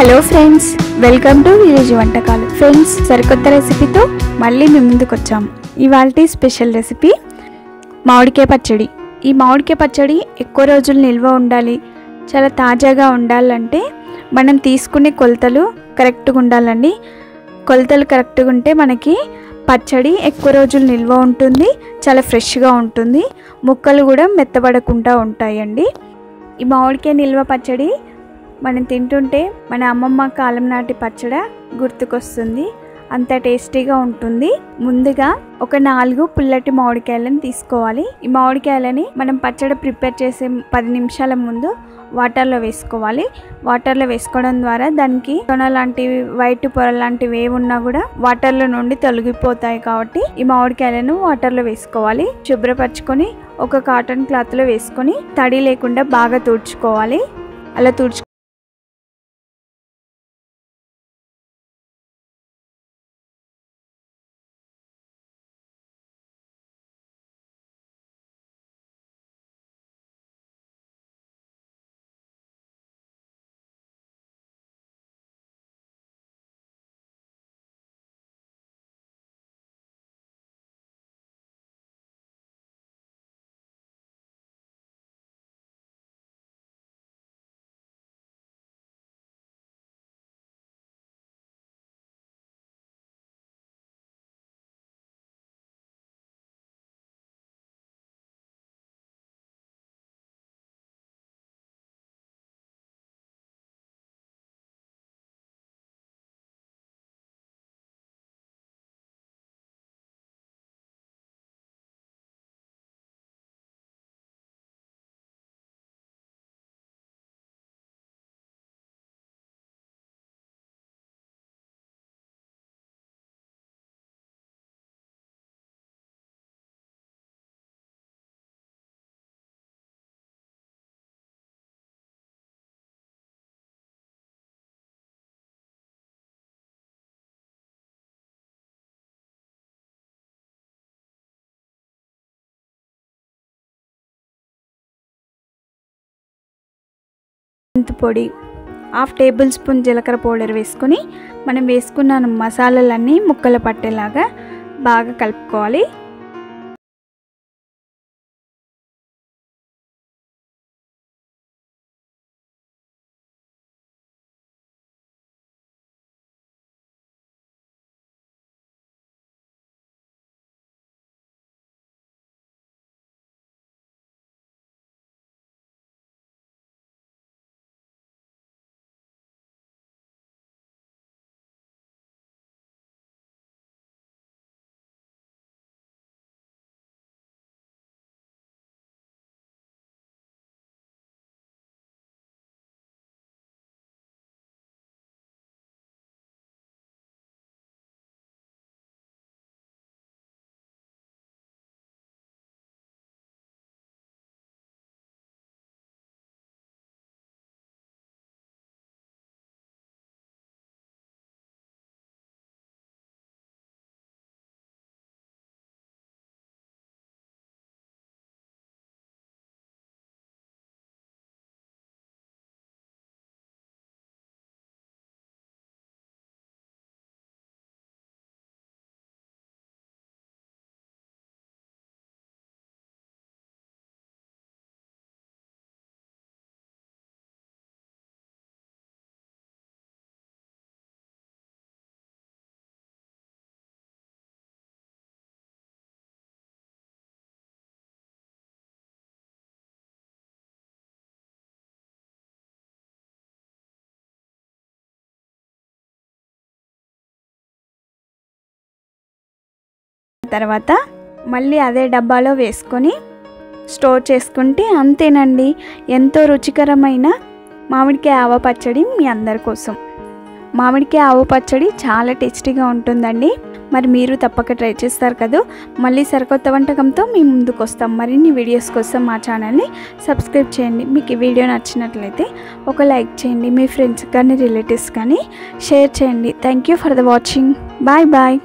Hello friends, welcome to village వంటకాలు. Friends, సరికొత్త రెసిపీతో మళ్ళీ మీ ముందుకు వచ్చాము. ఇవాల్టి స్పెషల్ రెసిపీ మామిడికాయ పచ్చడి. ఈ మామిడికాయ పచ్చడి ఎక్కువ రోజులు నిల్వ ఉండాలి, చాలా తాజాగా ఉండాలంటే మనం తీసుకునే కొలతలు కరెక్ట్గా ఉండాలండి. కొలతలు కరెక్ట్గా ఉంటే మనకి పచ్చడి ఎక్కువ రోజులు నిల్వ ఉంటుంది, చాలా ఫ్రెష్గా ఉంటుంది, ముక్కలు కూడా మెత్తబడకుండా ఉంటాయండి. ఈ మామిడికాయ నిల్వ పచ్చడి మనం తింటుంటే మన అమ్మమ్మ కాలం నాటి పచ్చడి గుర్తుకొస్తుంది, అంత టేస్టీగా ఉంటుంది. ముందుగా ఒక 4 పుల్లటి మామిడికాయలను తీసుకోవాలి. ఈ మామిడికాయలని మనం పచ్చడి ప్రిపేర్ చేసే 10 నిమిషాల ముందు వాటర్లో వేసుకోవాలి. వాటర్లో వేసుకోవడం ద్వారా దానికి తొన లాంటివి, వైట్ పొర లాంటివి ఏమున్నా కూడా వాటర్లో నుండి తొలగిపోతాయి. కాబట్టి ఈ మామిడికాయలను వాటర్లో వేసుకోవాలి. శుభ్రపరచుకొని ఒక కాటన్ క్లాత్లో వేసుకొని తడి లేకుండా బాగా తుడుచుకోవాలి. అలా పొడి, 1/2 టేబుల్ స్పూన్ జీలకర్ర పౌడర్ వేసుకొని మనం వేసుకున్న మసాలాలన్నీ ముక్కలు పట్టేలాగా బాగా కలుపుకోవాలి. తర్వాత మళ్ళీ అదే డబ్బాలో వేసుకొని స్టోర్ చేసుకుంటే అంతేనండి, ఎంతో రుచికరమైన మామిడికాయ ఆవ పచ్చడి మీ అందరి కోసం. మామిడికాయ ఆవ పచ్చడి చాలా టేస్టీగా ఉంటుందండి. మరి మీరు తప్పక ట్రై చేస్తారు కదా. మళ్ళీ సరికొత్త వంటకంతో మీ ముందుకు వస్తాం. మరిన్ని వీడియోస్ కోసం మా ఛానల్ని సబ్స్క్రైబ్ చేయండి. మీకు ఈ వీడియో నచ్చినట్లయితే ఒక లైక్ చేయండి, మీ ఫ్రెండ్స్ కానీ రిలేటివ్స్ కానీ షేర్ చేయండి. Thank you for the watching. Bye bye.